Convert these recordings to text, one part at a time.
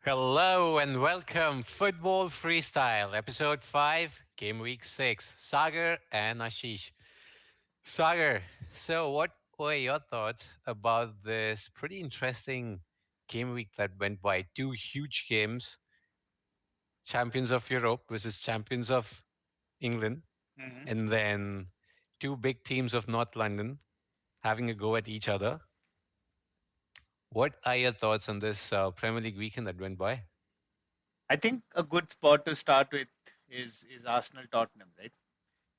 Hello and welcome, Football Freestyle, Episode 5, Game Week 6. Sagar and Aashish. Sagar, so what were your thoughts about this pretty interesting game week that went by? Two huge games, Champions of Europe versus Champions of England, hmm and then two big teams of North London having a go at each other. What are your thoughts on this Premier League weekend that went by? I think a good spot to start with is Arsenal Tottenham, right?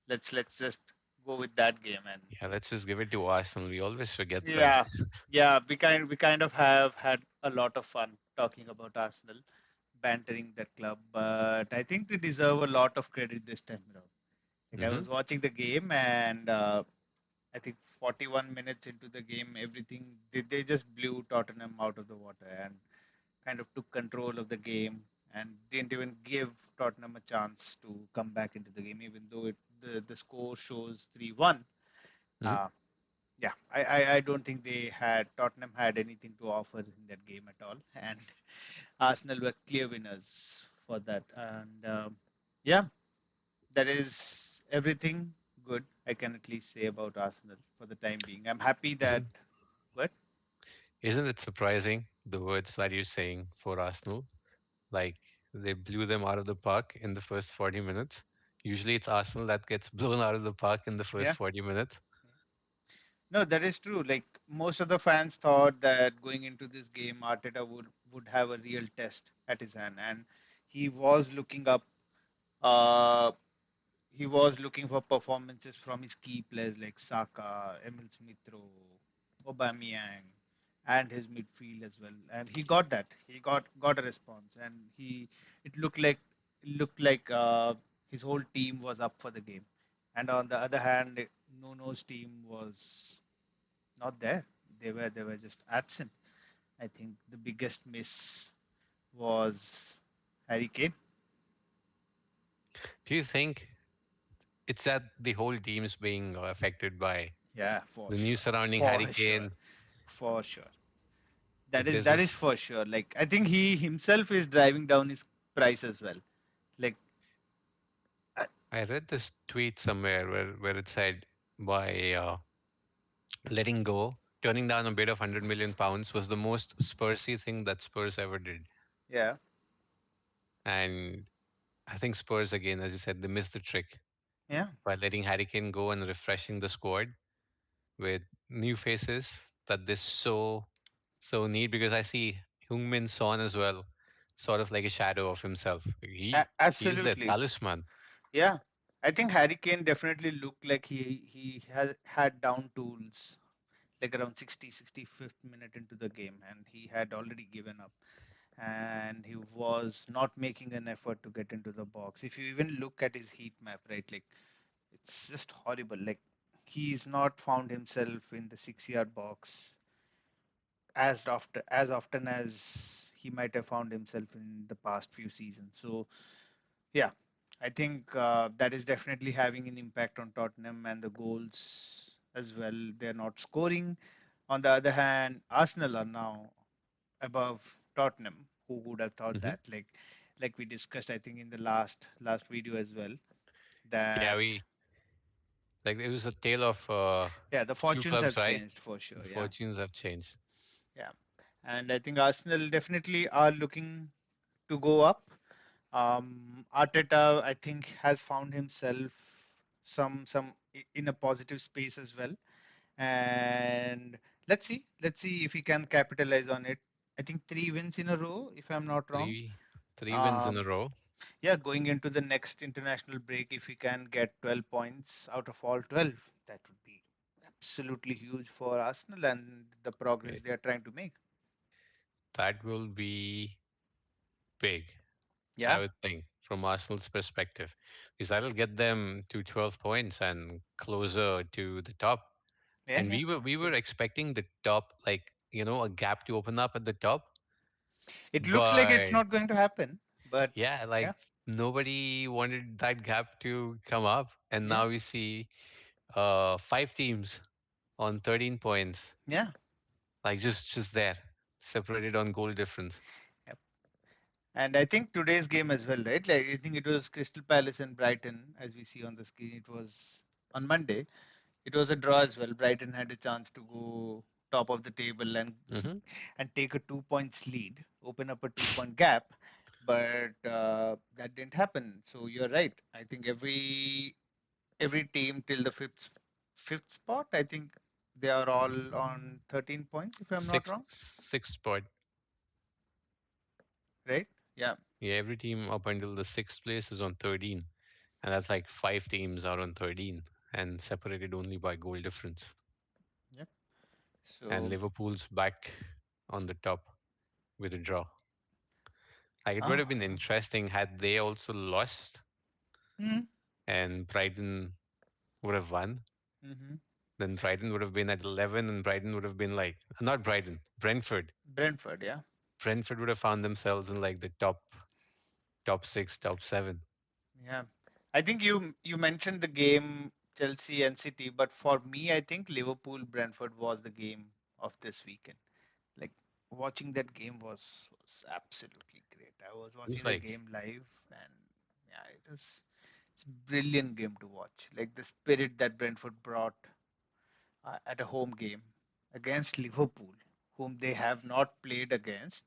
Let's just go with that game and Yeah, let's just give it to Arsenal. We always forget them. yeah, yeah. We kind of have had a lot of fun talking about Arsenal, bantering that club, but I think they deserve a lot of credit this time around. Like I Hmm. was watching the game and I think 41 minutes into the game, everything they just blew Tottenham out of the water and kind of took control of the game and didn't even give Tottenham a chance to come back into the game, even though the score shows 3-1. Hmm. Uh, yeah, I don't think Tottenham had anything to offer in that game at all, and Arsenal were clear winners for that. And yeah, that is everything good I can at least say about Arsenal for the time being. I'm happy that Isn't what isn't it surprising the words that you're saying for Arsenal? Like they blew them out of the park in the first 40 minutes. Usually it's Arsenal that gets blown out of the park in the first yeah. 40 minutes. No, that is true. Like most of the fans thought that going into this game, Arteta would have a real test at his hand, and he was looking up. Uh, he was looking for performances from his key players like Saka, Emil Smith-Rowe, Aubameyang, and his midfield as well. And he got that. He got a response, and he it looked like his whole team was up for the game. And on the other hand, Nuno's team was not there. They were just absent. I think the biggest miss was Harry Kane. Do you think it's that the whole team is being affected by Yeah, for the sure, news surrounding Harry for sure, Kane? for sure. That is Because that is this, for sure. Like I think he himself is driving down his price as well. Like I, I read this tweet somewhere where it said by letting go, turning down a bid of £100 million was the most Spursy thing that Spurs ever did. yeah, And I think Spurs, again, as you said, they missed the trick yeah, by letting Harry Kane go and refreshing the squad with new faces that they so need. Because I see Heung-min Son as well, sort of like a shadow of himself. He's their absolutely. talisman. Yeah, I think Harry Kane definitely looked like he has had down tools like around 65th minute into the game, and he had already given up. And he was not making an effort to get into the box. If you even look at his heat map, right, like it's just horrible. Like he's not found himself in the 6 yard box as often as he might have found himself in the past few seasons. So yeah, I think that is definitely having an impact on Tottenham and the goals as well. They're not scoring. On the other hand, Arsenal are now above Tottenham. Who would have thought Hmm. that? Like we discussed, I think in the last video as well, Yeah, that we like it was a tale of yeah, the two fortunes clubs, have right? changed for The sure. Yeah, fortunes have changed. yeah, and I think Arsenal definitely are looking to go up. Arteta, I think, has found himself in a positive space as well, and let's see if he can capitalize on it. I think 3 wins in a row, if I'm not wrong. Three wins in a Um, row. yeah, going into the next international break, if we can get 12 points out of all 12, that would be absolutely huge for Arsenal and the progress Right. they are trying to make. That will be big, I Yeah, would think, from Arsenal's perspective, because that'll get them to 12 points and closer to the top. yeah, And yeah, we were absolutely. expecting the top, like a gap to open up at the top, It looks like it's but not going to happen, but yeah, like yeah, nobody wanted that gap to come up, and yeah, now we see five teams on 13 points, yeah. like just there, separated on goal difference. Yep. And I think today's game as well, right? Like I think it was Crystal Palace and Brighton, as we see on the screen. It was on Monday. It was a draw as well. Brighton had a chance to go top of the table and Hmm. and take a 2 points lead, open up a 2 point gap, but that didn't happen. So you're right. I think every team till the fifth spot, I think they are all on 13 points, if I'm not wrong, Sixth spot. right? Yeah. Yeah, every team up until the sixth place is on 13. And that's like five teams are on 13 and separated only by goal difference. Yep. And So, Liverpool's back on the top with a draw. Like it would have ah, been interesting had they also lost mm, and Brighton would have won. hmm Then Brighton would have been at 11 and Brighton would have been like, not Brighton, Brentford. Brentford, yeah. Brentford would have found themselves in like the top six, top seven. Yeah. I think you mentioned the game Chelsea and City, but for me, I think Liverpool Brentford was the game of this weekend. Like watching that game was absolutely great. I was It was watching the like, game live, and yeah, it's a brilliant game to watch. Like the spirit that Brentford brought at a home game against Liverpool, whom they have not played against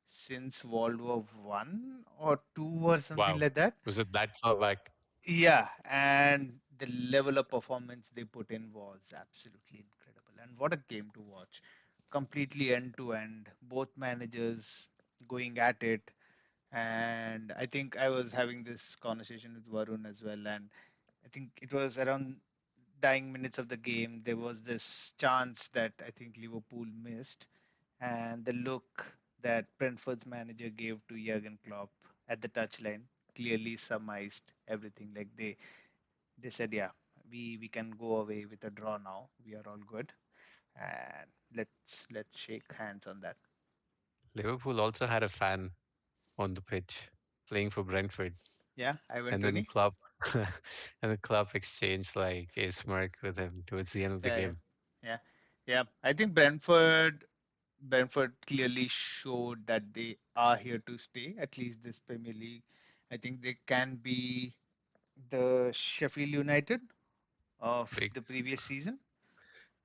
since World War One or two or something wow, like that. was it that far back? Yeah, and the level of performance they put in was absolutely incredible. And what a game to watch. Completely end to end, both managers going at it. And I think I was having this conversation with Varun as well. And I think it was around dying minutes of the game. There was this chance that I think Liverpool missed. And the look that Brentford's manager gave to Jurgen Klopp at the touchline clearly surmised everything. Like they said, yeah, we can go away with a draw now. We are all good, and let's shake hands on that. Liverpool also had a fan on the pitch playing for Brentford. Yeah, Ivan And then Tony. Klopp and the club exchanged like a smirk with him towards the end of the Yeah, yeah, game. yeah, yeah. I think Brentford clearly showed that they are here to stay. At least this Premier League. I think they can be the Sheffield United of They the previous season.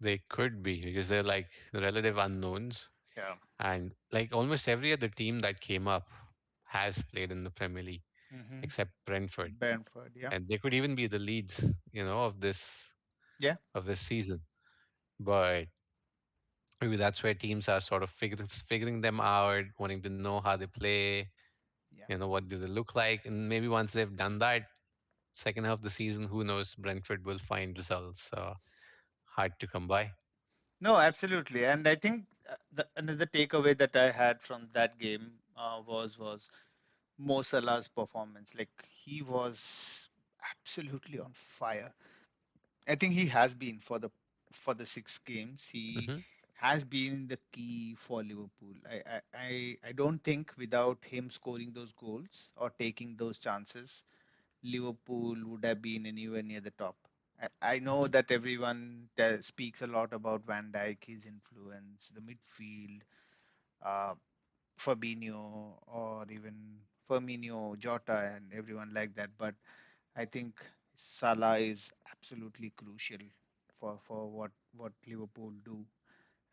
they could be because they're like relative unknowns, Yeah. and like almost every other team that came up has played in the Premier League Mm-hmm. except Brentford, Brentford. Yeah. and they could even be the Leeds, Yeah. of this season. But maybe that's where teams are sort of figuring them out, wanting to know how they play, Yeah. what do they look like, and maybe once they've done that, second half of the season, who knows, Brentford will find results hard to come by. No, absolutely. And I think another takeaway that I had from that game was Mo Salah's performance. Like he was absolutely on fire. I think he has been for the 6 games. He Hmm. has been the key for Liverpool. I don't think without him scoring those goals or taking those chances, Liverpool would have been anywhere near the top. I know Hmm. that everyone speaks a lot about Van Dijk, his influence, the midfield, uh, Fabinho, or even Firmino, Jota, and everyone like that. But I think Salah is absolutely crucial for what Liverpool do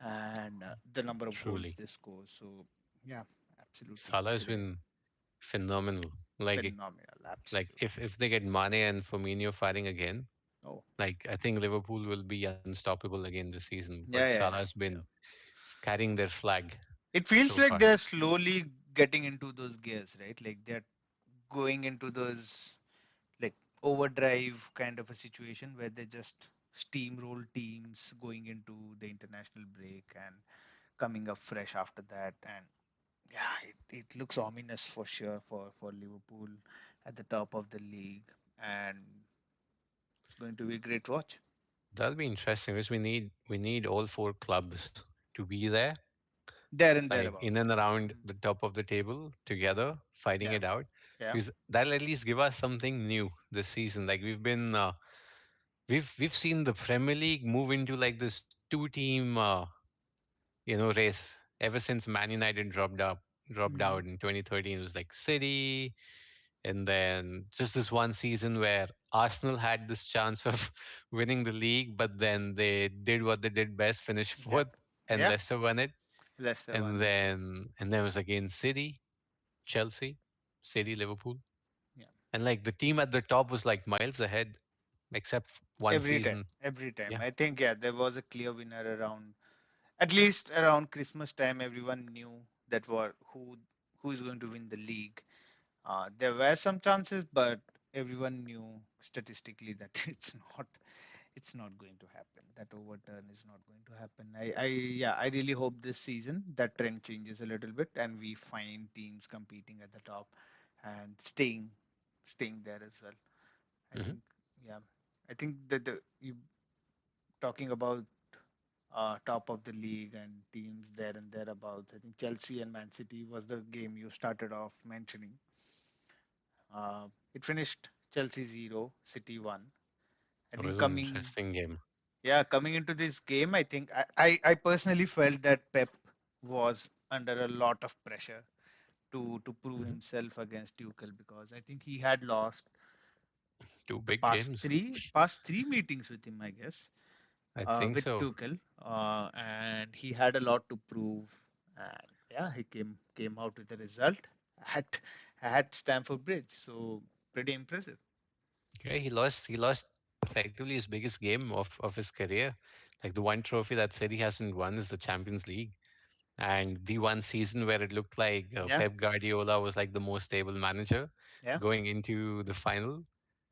and the number of goals Truly, they score. So yeah, absolutely Salah has great, been phenomenal. phenomenal, Like absolutely. if they get Mane and Firmino fighting again, Oh like I think Liverpool will be unstoppable again this season. But yeah, Salah yeah, has yeah. been carrying their flag It feels so like far. they're slowly getting into those gears, right? Like they're going into those like overdrive kind of a situation where they just steamroll teams going into the international break and coming up fresh after that. And yeah, it looks ominous for sure for Liverpool at the top of the league, and it's going to be a great watch. That'll be interesting because we need all four clubs to be there, There and like in thereabouts, and yeah. around Mhm. the top of the table together, fighting Yeah, it out. yeah, Because that'll at least give us something new this season. Like we've seen the Premier League move into like this two team race ever since Man United dropped out. dropped Mm, out in 2013. It was like City, and then just this one season where Arsenal had this chance of winning the league, but then they did what they did best, finish yeah, fourth, and yeah. Leicester won it. Leicester And won it. then it was again City, Chelsea, City, Liverpool, Yeah. and like the team at the top was like miles ahead, except one Every time, season. every time. Yeah. I think yeah, there was a clear winner around at least around Christmas time. Everyone knew that what who is going to win the league. There were some chances, but everyone knew statistically that it's not going to happen. That overturn is not going to happen. Yeah, I really hope this season that trend changes a little bit and we find teams competing at the top and staying there as well. I Hmm. think, yeah, I think that you talking about top of the league and teams there and thereabouts. I think Chelsea and Man City was the game you started off mentioning. It finished Chelsea 0, City 1. I It think was an interesting game. coming into this game, I think I personally felt that Pep was under a lot of pressure to prove Hmm. himself against Tuchel because I think he had lost Two the big games. past three meetings with him, I guess, I think with so. Tuchel, and he had a lot to prove. And yeah, he came out with a result at at Stamford Bridge, so pretty impressive. Okay, he lost effectively his biggest game of his career. Like the one trophy that City hasn't won is the Champions League. And the one season where it looked like Yeah, Pep Guardiola was like the most stable manager yeah, going into the final.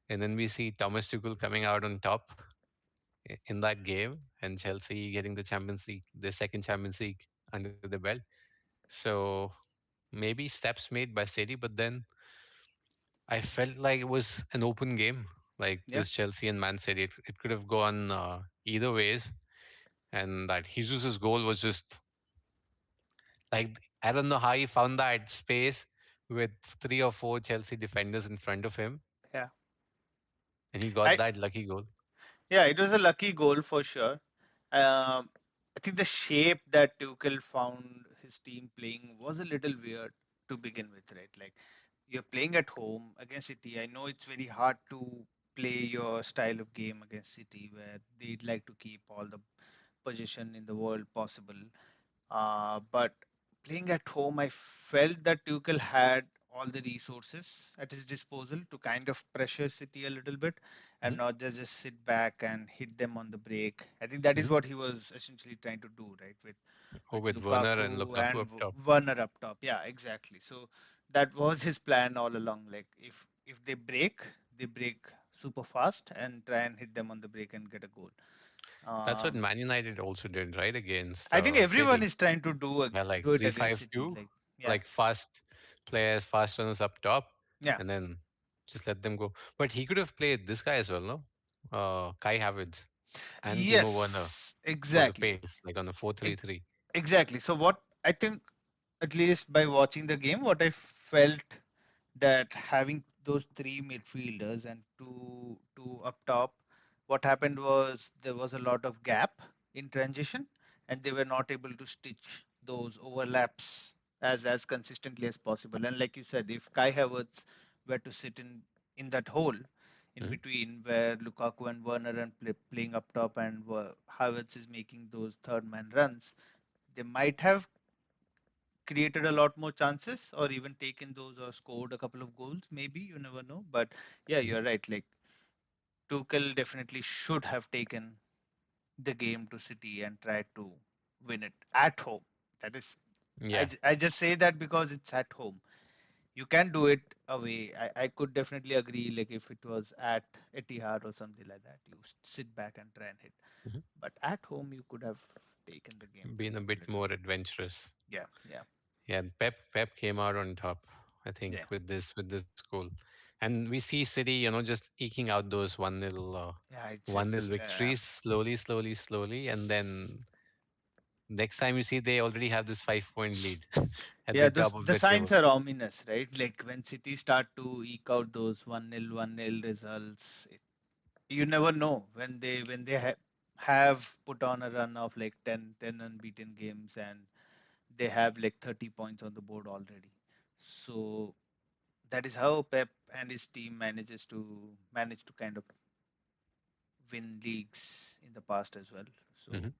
And then we see Thomas Tuchel coming out on top in that game, and Chelsea getting the Champions League, the second Champions League under the belt. So maybe steps made by City, but then I felt like it was an open game, like yeah. this Chelsea and Man City. It could have gone either ways, and that Jesus's goal was just like I don't know how he found that space with three or four Chelsea defenders in front of him, Yeah. and he got I that lucky goal. Yeah, it was a lucky goal for sure. I think the shape that Tuchel found his team playing was a little weird to begin with, right? Like you're playing at home against City. I know it's very hard to play your style of game against City, where they'd like to keep all the position in the world possible. But playing at home, I felt that Tuchel had all the resources at his disposal to kind of pressure City a little bit and Hmm. not just sit back and hit them on the break. I think that is Hmm. what he was essentially trying to do, right? Or With with Werner and Lukaku Lukaku and up top. Werner up top. Yeah, exactly. So that was his plan all along. Like if they break super fast and try and hit them on the break and get a goal. That's what Um, Man United also did, right, against I think everyone City. is trying to Yeah, like do it three against five City. two, Like, yeah, like fast players, fast runners up top, yeah, and then just let them go. But he could have played this guy as well, no? Kai Havertz and Timo Werner yes, for the exactly, pace, like on a 4-3-3. exactly. So what I think, at least by watching the game, what I felt that having those three midfielders and two up top, what happened was there was a lot of gap in transition, and they were not able to stitch those overlaps as consistently as possible. And like you said, if Kai Havertz were to sit in that hole in Mhm. between where Lukaku and Werner are playing up top and Havertz is making those third man runs, they might have created a lot more chances or even taken those or scored a couple of goals. Maybe you never know. But yeah, Mhm. you're right. Like Tuchel definitely should have taken the game to City and tried to win it at home. That is, Yeah. I just say that because it's at home. You can do it away. I could definitely agree. Like if it was at Etihad or something like that, you sit back and try and hit. Mhm. But at home, you could have taken the game to Been a a bit little. more adventurous. Yeah, yeah, Yeah, and Pep came out on top, I think, yeah, with this goal. And we see City, just eking out those 1-0 yeah. 1-0 victories slowly, slowly, slowly, and then next time you see they already have this 5-point lead at Yeah, the those top of the the signs table. are ominous, right? Like when City start to eke out those 1-0 results, you never know when they have put on a run of like ten unbeaten games and they have like 30 points on the board already. So that is how Pep and his team manage to kind of win leagues in the past as well. Hmm. So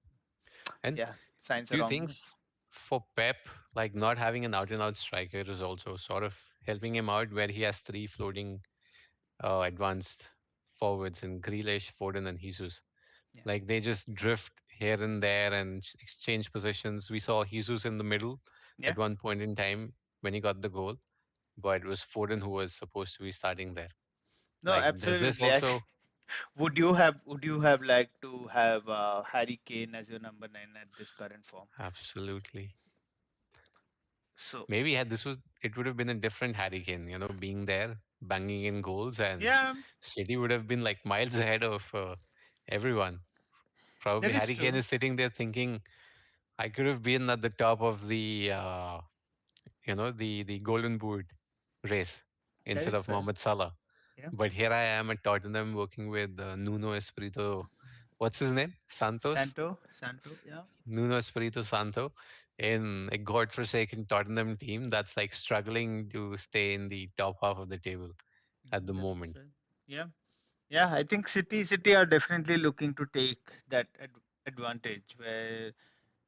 And yeah, signs do are you think ominous. for Pep, like not having an out and out striker is also sort of helping him out where he has three floating advanced forwards in Grealish, Foden, and Jesus. Yeah, Like they just drift here and there and exchange positions. We saw Jesus in the middle yeah. at one point in time when he got the goal, but it was Foden who was supposed to be starting there. No, Like, does this absolutely. also Would you have liked to have Harry Kane as your number nine at this current form? absolutely? So Maybe had this was it would have been a different Harry Kane, being there, banging in goals, and yeah, City would have been like miles ahead of everyone. Probably that is Harry Kane true. is sitting there thinking, I could have been at the top of the Golden Boot race That instead is of fair. Mohamed Salah. Yeah. But here I am at Tottenham working with Nuno Espirito. What's his name? Santos? Santo. Yeah. Nuno Espirito Santo in a godforsaken Tottenham team that's like struggling to stay in the top half of the table at the That is moment. fair. Yeah. Yeah. I think City are definitely looking to take that advantage where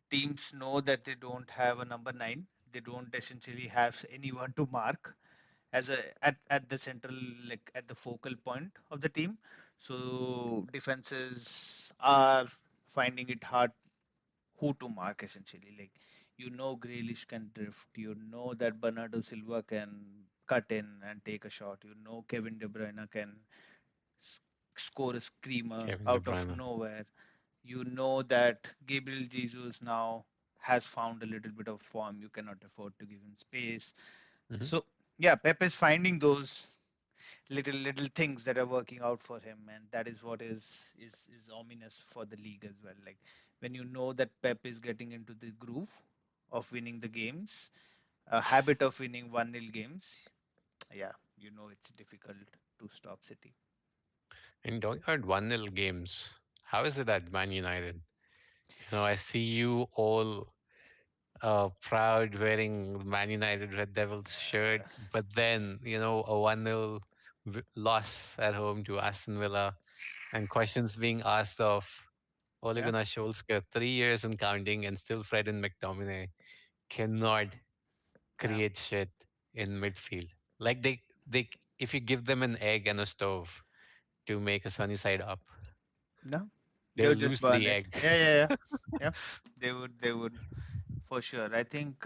teams know that they don't have a number nine. They don't essentially have anyone to mark as at the central, like at the focal point of the team. So defenses are finding it hard who to mark essentially. Like Grealish can drift. You know that Bernardo Silva can cut in and take a shot. Kevin De Bruyne can s- score a screamer Kevin De out of Bruyne. nowhere. You know that Gabriel Jesus now has found a little bit of form. You cannot afford to give him space. Hmm. So yeah, Pep is finding those little things that are working out for him, and that is what is ominous for the league as well. Like when you know that Pep is getting into the groove of winning the games, a habit of winning 1-0 games, yeah, it's difficult to stop City. And talking about 1-0 games, how is it at Man United? I see you all proud wearing Man United Red Devils shirt, uh, but then, a 1-0 loss at home to Aston Villa and questions being asked of Ole yeah, Gunnar Solskjaer, 3 years and counting, and still Fred and McTominay cannot yeah, create shit in midfield. Like they, if you give them an egg and a stove to make a sunny side up, no, they they will would just lose burn the it. egg. Yeah, yeah, yeah, yeah. They would for sure. I think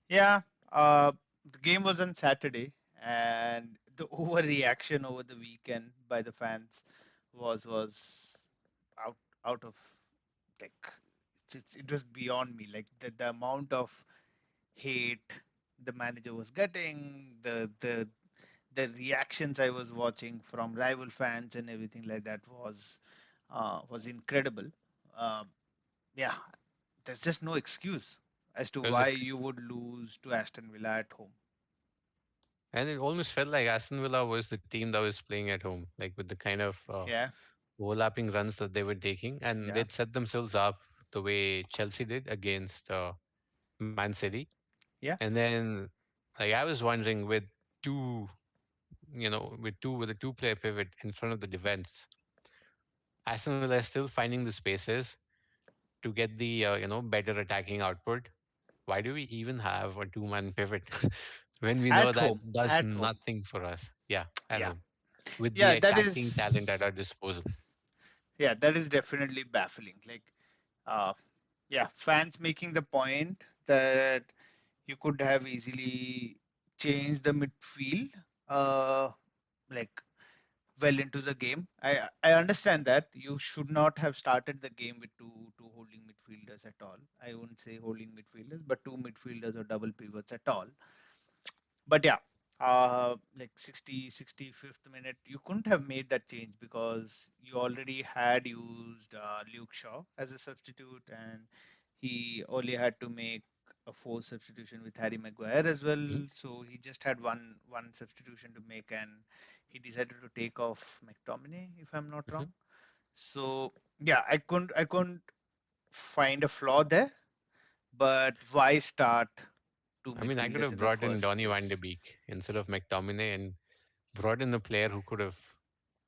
yeah, the game was on Saturday, and the overreaction over the weekend by the fans was out out of, like, it was beyond me. Like the amount of hate the manager was getting, the reactions I was watching from rival fans and everything like that was incredible. Uh, yeah, there's just no excuse as to It was a, why you would lose to Aston Villa at home. and it almost felt like Aston Villa was the team that was playing at home, like with the kind of Yeah, overlapping runs that they were taking, and yeah, they'd set themselves up the way Chelsea did against Man City. yeah. And then, like, I was wondering two, with a two-player pivot in front of the defense, Aston Villa is still finding the spaces to get the better attacking output. Why do we even have a two-man pivot when we know At that home, does at home. nothing for us? Yeah, at Yeah, home with the yeah. That attacking talent at is, our disposal. yeah, that is definitely baffling. Like, uh, yeah, fans making the point that you could have easily changed the midfield, uh, like well into the game. I understand that you should not have started the game with two holding midfielders at all. I wouldn't say holding midfielders, but two midfielders or double pivots at all. But yeah, like 65th minute, you couldn't have made that change because you already had used Luke Shaw as a substitute, and he only had to make a forced substitution with Harry Maguire as well. Mhm. So he just had one substitution to make, and he decided to take off McTominay, if I'm not Mhm. wrong. So yeah, I couldn't find a flaw there. But why start two I mean, I could midfielders have in the brought in first Donny van de place? Beek instead of McTominay and brought in a player who could have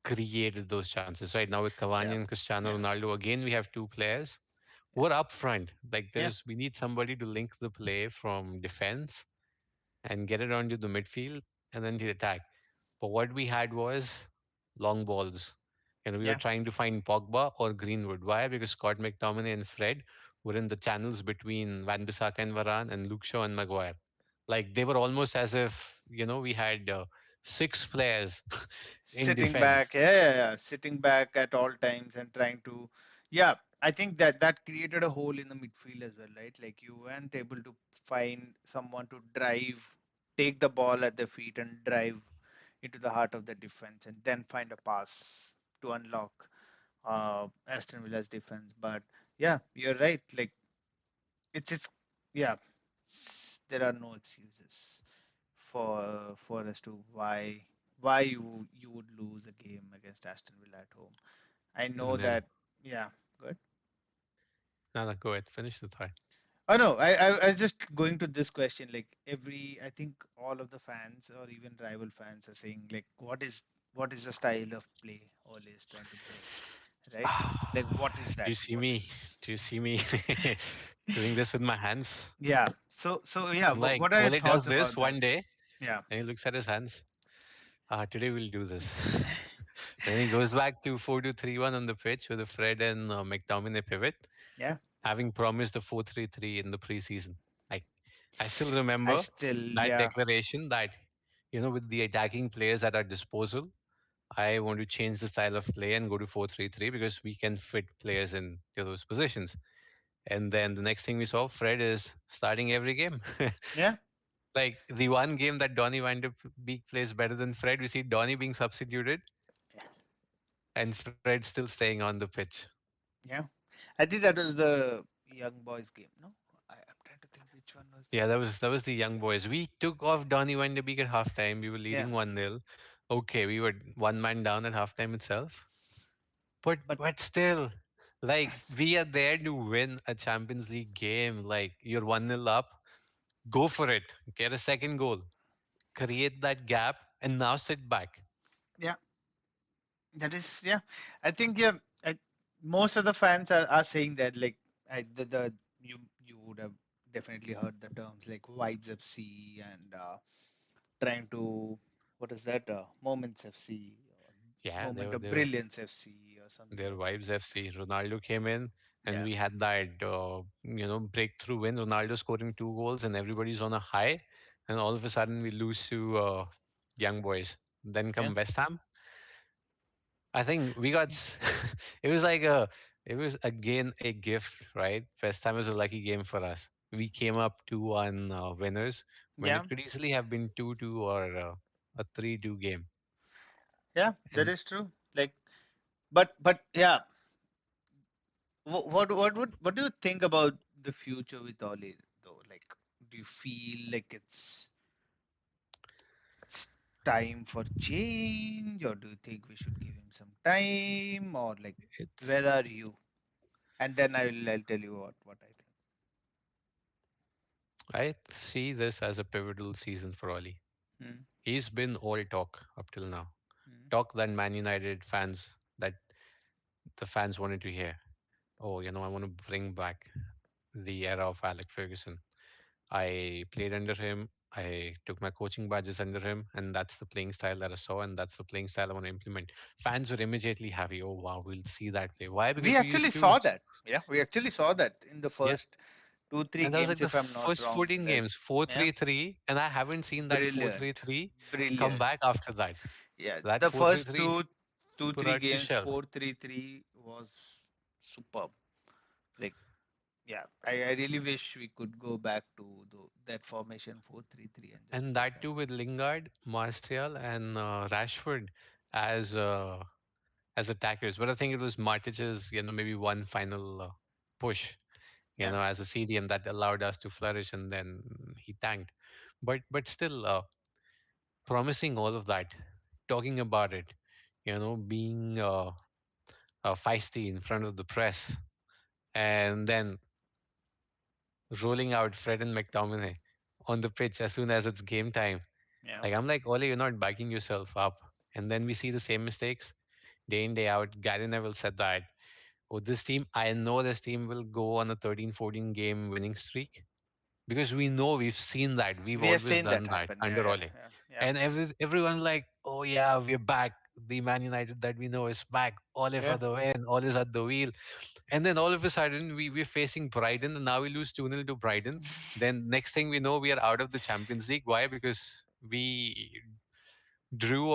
created those chances. Right now with Cavani Yeah, and Cristiano yeah, Ronaldo, again we have two players who yeah, are up front. Like yeah. we need somebody to link the play from defense and get it onto the midfield and then the attack. But what we had was long balls. We were Yeah. trying to find Pogba or Greenwood. Why? Because Scott McTominay and Fred were in the channels between Van Bissaka and Varane and Luke Shaw and Maguire. Like they were almost as if, we had six players in Sitting defense. back, yeah, sitting back at all times and trying to, yeah, I think that created a hole in the midfield as well, right? Like you weren't able to find someone to drive, take the ball at the feet and drive into the heart of the defense and then find a pass to unlock Aston Villa's defense. But yeah, you're right. Like it's yeah, there are no excuses for as to why you would lose a game against Aston Villa at home. I know Nil. that. Yeah, good. No, no, go ahead. Finish the thought. Oh no, I was just going to this question. Like I think all of the fans or even rival fans are saying like, what is the style of play Ole is trying to bring, right? Like, what is Do that? you see What me? is? Do you see me doing this with my hands? Yeah. So yeah. I'm What like, what are your Ole does thoughts this about that? one day Yeah. and he looks at his hands. Today we'll do this. Then he goes back to 4-2-3-1 on the pitch with a Fred and McTominay pivot, Yeah. having promised a 4-3-3 in the preseason. Like, I still I remember still, that yeah. declaration that, with the attacking players at our disposal, I want to change the style of play and go to 4-3-3 because we can fit players into those positions. And then the next thing we saw, Fred is starting every game. Yeah. Like the one game that Donny van de Beek plays better than Fred, we see Donny being substituted and Fred still staying on the pitch. Yeah. I think that was the young boys game. No, I'm trying to think which one was Yeah, that. that was the young boys. We took off Donny van de Beek at halftime. We were Yeah. leading 1-0. Okay, we were one man down at halftime itself. But But but still, like we are there to win a Champions League game. Like you're 1-0 up. Go for it. Get a second goal. Create that gap and now sit back. yeah, that is, yeah. I think, yeah, most of the fans are saying that, like, the you would have definitely heard the terms like vibes FC and trying to, what is that, moments FC or Yeah, moment of they were brilliance FC or something their like that. vibes FC. Ronaldo came in and Yeah, we had that breakthrough win. Ronaldo scoring two goals and everybody's on a high, and all of a sudden we lose to young boys. Then yeah, come West Ham. I think we got it was like it was again a gift, right? West Ham was a lucky game for us. We came up 2-1 winners when yeah, it could easily have been 2-2 or a 3-2 game. yeah. That And is true. Like, but yeah, what do you think about the future with Oli though? Like, do you feel like it's time for change, or do you think we should give him some time, or like, it's where are you? And then I'll tell you what I think. I see this as a pivotal season for Oli. Hmm, He's been all talk up till now. hmm. Talk that Man United fans that the fans wanted to hear. Oh, I want to bring back the era of Alec Ferguson. I played under him. I took my coaching badges under him, and that's the playing style that I saw, and that's the playing style I want to implement. Fans were immediately happy. Oh wow, we'll see that play. Why? We Because we actually used to, saw that. Yeah, we actually saw that in the yeah, first two, three and that was games, like the if I'm not first wrong. 14 Like, games, four yeah, three three, and I haven't seen that four three brilliant, three come brilliant. back after that. Yeah, That the four three first three two, put three out to games, shell. 4-3-3 was superb. Like, yeah, I really wish we could go back to that formation 4-3-3 and just And play that that. too with Lingard, Martial, and Rashford as uh, as attackers. But I think it was Martic's, maybe one final push, Yeah, as a CDM that allowed us to flourish, and then he tanked. But still, promising all of that, talking about it, being feisty in front of the press, and then rolling out Fred and McTominay on the pitch as soon as it's game time. Yeah. Like I'm like, Ole, you're not backing yourself up. And then we see the same mistakes day in, day out. Gary Neville said that, oh, this team, I know this team will go on a 13, 14 game winning streak because we know we've seen that. We've We have always seen that done that happen. Yeah, under yeah, Ole. yeah, yeah, And everyone like, oh yeah, we're back. The Man United that we know is back. Ole for yeah. the win. Ole is at the wheel. And then all of a sudden, we're facing Brighton, and now we lose 2-0 to Brighton. Then next thing we know, we are out of the Champions League. Why? Because we drew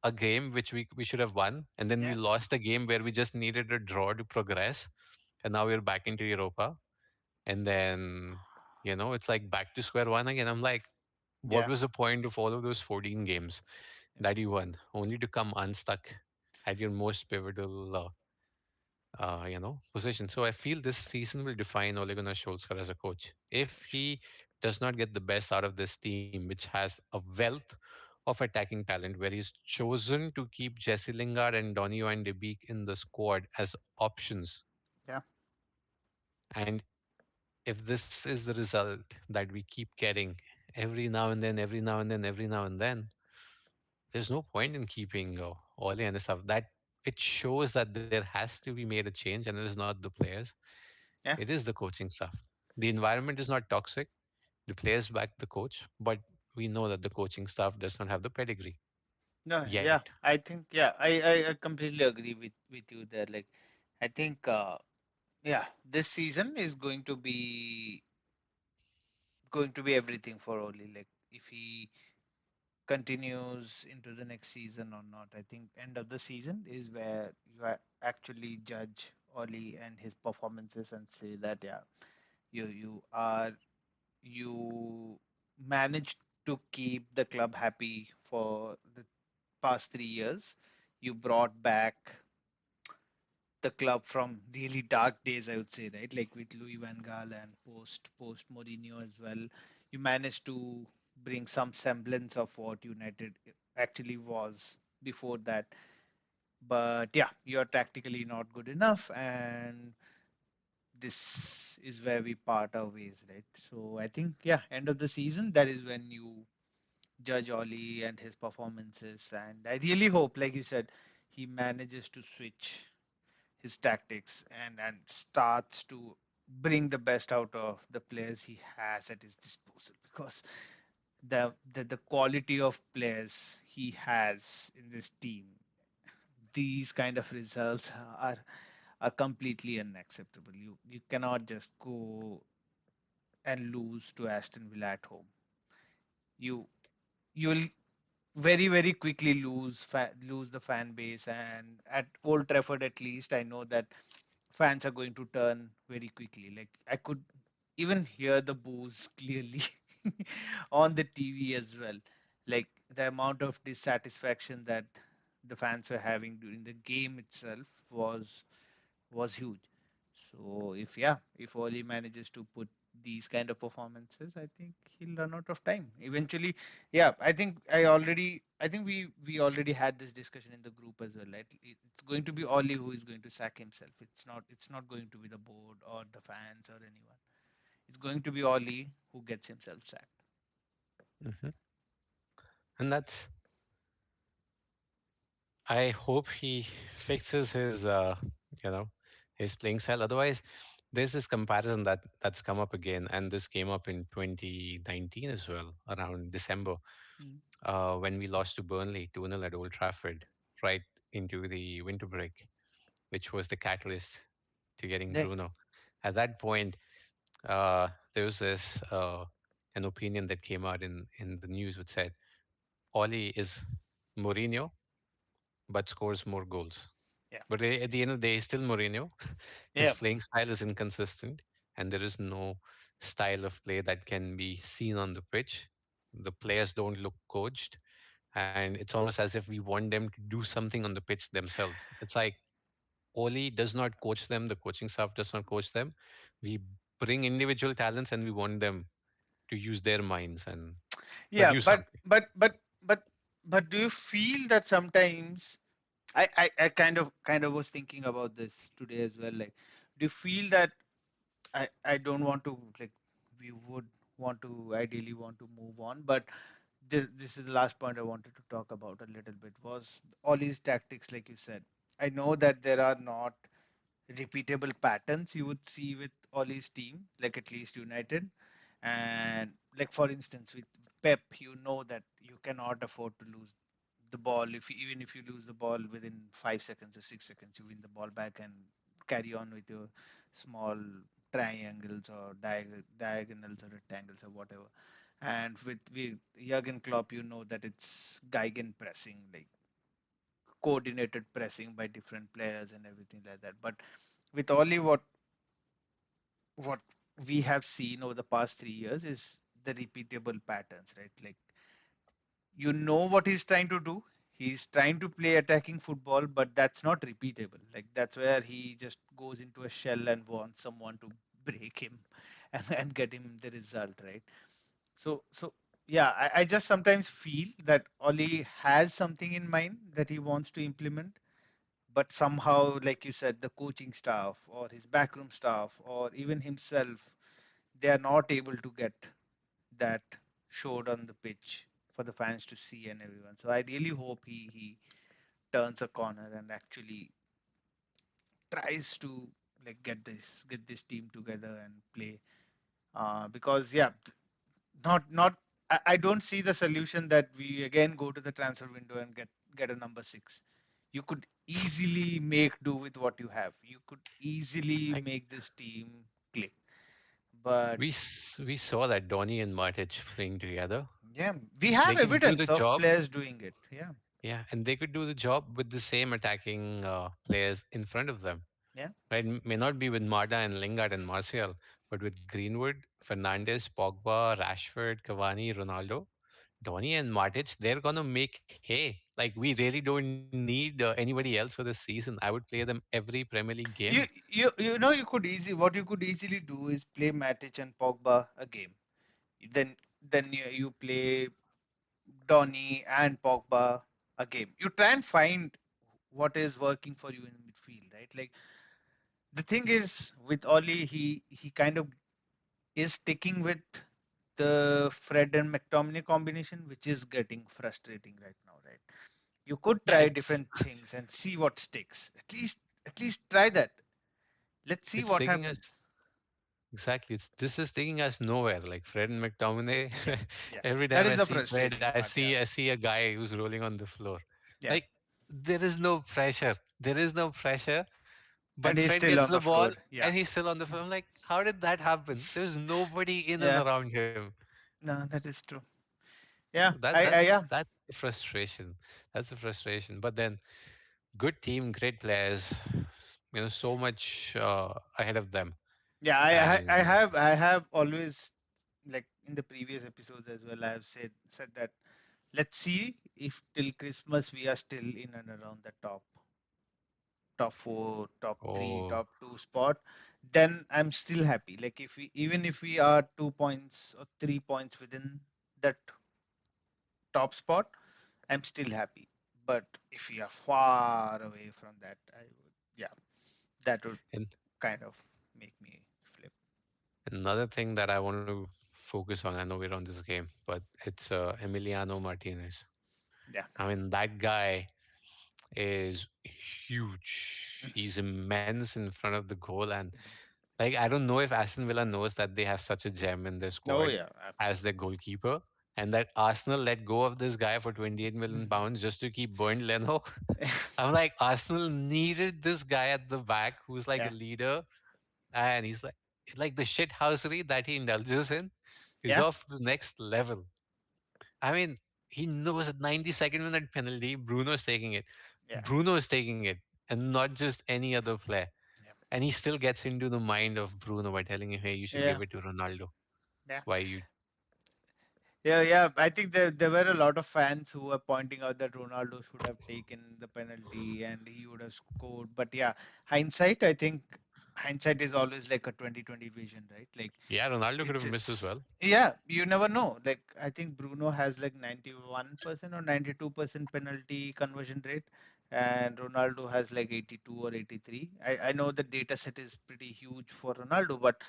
a game which we should have won, and then we Yeah, lost a game where we just needed a draw to progress, and now we're back into Europa. And then it's like back to square one again. I'm like, what yeah, was the point of all of those 14 games that you won, only to come unstuck at your most pivotal position. So I feel this season will define Ole Gunnar Solskjaer as a coach. If he does not get the best out of this team, which has a wealth of attacking talent, where he's chosen to keep Jesse Lingard and Donny van de Beek in the squad as options, yeah. and if this is the result that we keep getting every now and then, every now and then, every now and then, there's no point in keeping Ole and stuff. That it shows that there has to be made a change, and it is not the players. Yeah. It is the coaching staff. The environment is not toxic. The players back the coach, but we know that the coaching staff does not have the pedigree No, yet. yeah. I think yeah, I completely agree with you there. Like, I think yeah, this season is going to be everything for Oli. Like, if he continues into the next season or not, I think end of the season is where you actually judge Oli and his performances and say that yeah, you managed to keep the club happy for the past 3 years. You brought back the club from really dark days, I would say, right? Like with Louis Van Gaal and post Mourinho as well. You managed to bring some semblance of what United actually was before that. But yeah, you're tactically not good enough, and this is where we part our ways, right? So I think yeah, end of the season, that is when you judge Oli and his performances. And I really hope, like you said, he manages to switch his tactics and starts to bring the best out of the players he has at his disposal, because the quality of players he has in this team, these kind of results are completely unacceptable. You cannot just go and lose to Aston Villa at home. You you'll very quickly lose the fan base, and at Old Trafford at least I know that fans are going to turn very quickly. Like, I could even hear the boos clearly on the TV as well. Like, the amount of dissatisfaction that the fans were having during the game itself was huge. So if Oli manages to put these kind of performances, I think he'll run out of time eventually. Yeah, I think we already had this discussion in the group as well. Right? It's going to be Oli who is going to sack himself. It's not going to be the board or the fans or anyone. It's going to be Oli who gets himself sacked. Hmm. And that's, I hope he fixes you know, his playing style. Otherwise, there's this comparison that's come up again, and this came up in 2019 as well, around December, Mm. when we lost to Burnley 2-0 at Old Trafford, right into the winter break, which was the catalyst to getting Yeah, Bruno. At that point, there was this an opinion that came out in the news which said Oli is Mourinho but scores more goals. yeah, But at the end of the day, he's still Mourinho. His yeah, playing style is inconsistent, and there is no style of play that can be seen on the pitch. The players don't look coached, and it's almost as if we want them to do something on the pitch themselves. It's like Oli does not coach them, the coaching staff does not coach them. We bring individual talents and we want them to use their minds and yeah. produce But something. but but but but do you feel that sometimes I kind of was thinking about this today as well. Like, do you feel that I don't want to like we would want to ideally want to move on, but this is the last point I wanted to talk about a little bit was Ollie's tactics, like you said. I know that there are not repeatable patterns you would see with Ollie's team, like at least United. And like for instance, with Pep, you know that you cannot afford to lose the ball. Even if you lose the ball within 5 seconds or 6 seconds, you win the ball back and carry on with your small triangles or diagonals or rectangles or whatever. And with Jurgen Klopp, you know that it's Geigen pressing, like coordinated pressing by different players and everything like that. But with Oli, what we have seen over the past 3 years is the repeatable patterns, right? Like you know what he's trying to do. He's trying to play attacking football, but that's not repeatable. Like that's where he just goes into a shell and wants someone to break him and get him the result, right? So yeah, I just sometimes feel that Oli has something in mind that he wants to implement, but somehow, like you said, the coaching staff or his backroom staff or even himself, they are not able to get that showed on the pitch for the fans to see and everyone. So I really hope he turns a corner and actually tries to like get this team together and play. Because yeah, not I don't see the solution that we again go to the transfer window and get a number six. You could easily make do with what you have. You could easily Like make this team click. But we saw that Donny and Martic playing together. yeah, we have They could do the evidence of job. players doing it. Yeah, Yeah, and they could do the job with the same attacking players in front of them. yeah. Right? May not be with Marta and Lingard and Martial, but with Greenwood, Fernandes, Pogba, Rashford, Cavani, Ronaldo, Donny and Matic, they're gonna make hay. Like we really don't need anybody else for this season. I would play them every Premier League game. You know you could easily what you could easily do is play Matic and Pogba a game. Then you play Donny and Pogba a game. You try and find what is working for you in midfield, right? Like the thing is with Oli, he kind of is sticking with the Fred and McTominay combination, which is getting frustrating right now, right? You could Yeah, try different things and see what sticks. At least try that. Let's see it's what taking us happens. exactly. This is taking us nowhere. Like Fred and McTominay. Yeah, yeah. Every That time I is the see Fred, frustrating part. I Yeah, see a guy who's rolling on the floor. yeah. Like there is no pressure. There is no pressure. And But he's Fred still gets on the the ball floor. Yeah, and he's still on the floor. I'm like, how did that happen? There's nobody in and yeah. around him. No, that is true. Yeah, That's yeah, the frustration. That's the frustration. But then good team, great players, so much ahead of them. yeah. And I have always like in the previous episodes as well. I have said that let's see if till Christmas we are still in and around the top four, top three, oh, top two spot. Then I'm still happy. Like if we even if we are 2 points or 3 points within that top spot, I'm still happy. But if we are far away from that, I would, yeah, that would and kind of make me flip. another thing that I want to focus on, I know we're on this game, but it's Emiliano Martinez. Yeah. I mean, that guy is huge. He's immense in front of the goal. And like, I don't know if Aston Villa knows that they have such a gem in their Oh squad yeah, as their absolutely. goalkeeper, and that Arsenal let go of this guy for 28 million pounds just to keep Bernd Leno. I'm like, Arsenal needed this guy at the back who's like a Yeah, leader, and he's like the shithousery that he indulges in is yeah, of the next level. I mean, he knows at 92nd minute penalty, Bruno is taking it. yeah, Bruno is taking it, and not just any other player. yeah, And he still gets into the mind of Bruno by telling him, "Hey, you should yeah, give it to Ronaldo." yeah. Why you? Yeah. I think there were a lot of fans who were pointing out that Ronaldo should have taken the penalty and he would have scored. But yeah, I think hindsight is always like a 2020 vision, right? Like Yeah, Ronaldo could have missed as it's well. yeah, you never know. Like I think Bruno has like 91% or 92% penalty conversion rate, and Ronaldo has like 82 or 83. I know the data set is pretty huge for Ronaldo, but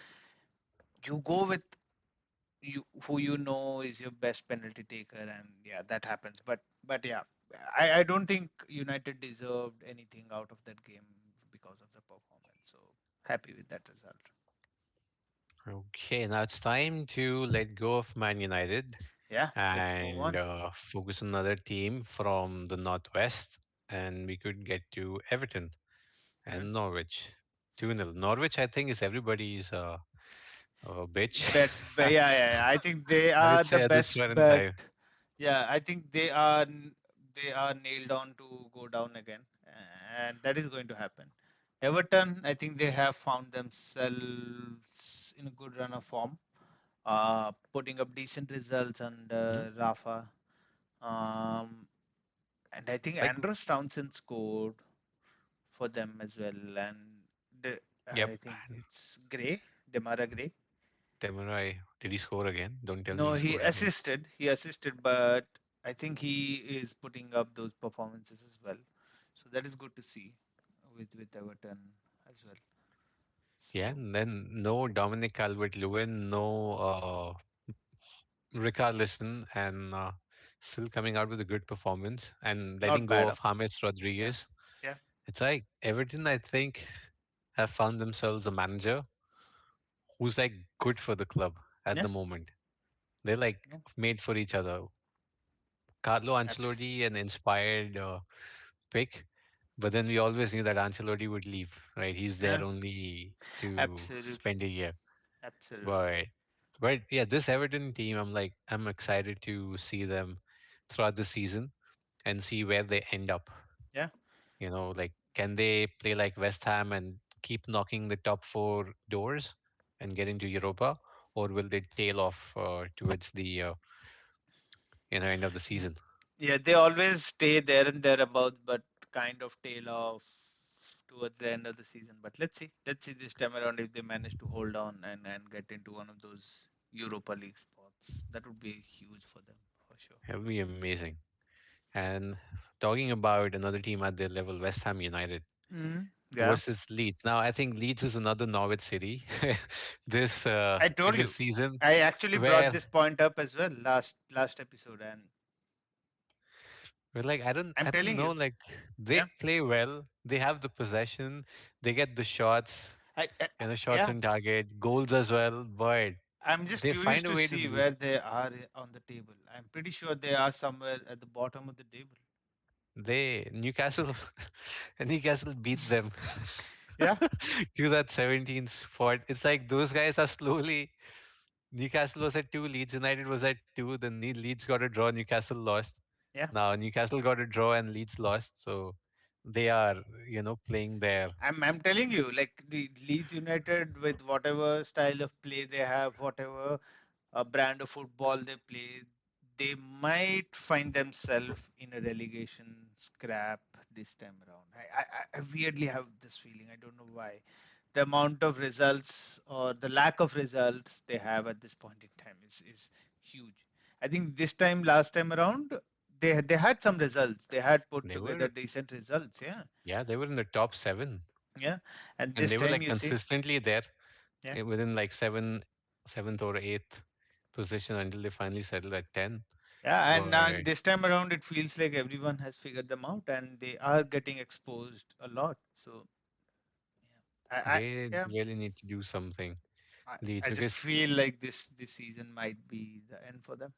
you go with you who you know is your best penalty taker, and yeah, that happens. But yeah, I don't think United deserved anything out of that game because of the performance. So happy with that result. Okay, now it's time to let go of Man United Yeah, let's move and on. focus on another team from the Northwest. And we could get to Everton Hmm. and Norwich. 2-0. Norwich, I think, is everybody's bitch. Yeah, yeah, yeah. I think they I are would the say at this best point in bet. time. Yeah, I think they are nailed on to go down again, and that is going to happen. Everton, I think they have found themselves in a good run of form, putting up decent results Mhm. under Rafa. Um, and I think Like, Andros Townsend scored for them as well. And yep. I think it's Gray, Demara Gray. Demarai, did he score again? Don't tell me No, he he scored again. assisted. He assisted, but I think he is putting up those performances as well. So that is good to see with Everton as well. Yeah, So and then no Dominic Calvert-Lewin, no Richarlison, and still coming out with a good performance and letting not go bad. of James Yeah, Rodriguez. yeah, It's like Everton, I think, have found themselves a manager who's like good for the club at yeah. the moment. They're like No, made for each other. Carlo abs- Ancelotti, an inspired pick, but then we always knew that Ancelotti would leave, right? He's there yeah, only to absolutely, spend a year. absolutely. But yeah, this Everton team, I'm excited to see them throughout the season and see where they end up. Yeah, Like can they play like West Ham and keep knocking the top four doors and get into Europa, or will they tail off towards the end of the Mm. season? Yeah. They always stay there and thereabouts, but kind of tail off towards the end of the season. But let's see this time around if they manage to hold on and get into one of those Europa League spots. That would be huge for them for sure. It'll be amazing. And talking about another team at their level, West Ham United Mm, yeah. versus Leeds. Now, I think Leeds is another Norwich city this I in told this you. season I actually brought where this point up as well last episode, and we're like I'm I don't telling know, you, like they yeah, play well, they have the possession, they get the shots, shots yeah. on target, goals as well, but I'm just they curious find a to way to see where lose. they are on the table. I'm pretty sure they are somewhere at the bottom of the table. They Newcastle Newcastle beat them Yeah, to that 17th spot. It's like those guys are slowly. Newcastle was at two, Leeds United was at two, then Leeds got a draw, Newcastle lost. yeah. Now Newcastle got a draw and Leeds lost. So they are, playing there. I'm telling you, like the Leeds United with whatever style of play they have, whatever brand of football they play, they might find themselves in a relegation scrap this time around. I weirdly have this feeling. I don't know why. The amount of results or the lack of results they have at this point in time is huge. I think this time, last time around, they had some results. They had put They together were, decent results. Yeah, yeah, they were in the top seven. yeah. And And this they were time, like you see, consistently there yeah, within like seventh or eighth position until they finally settled at 10. yeah. And But this time around, it feels like everyone has figured them out, and they are getting exposed a lot. So, yeah, they yeah, really need to do something, I, Leeds, I just because feel like this season might be the end for them.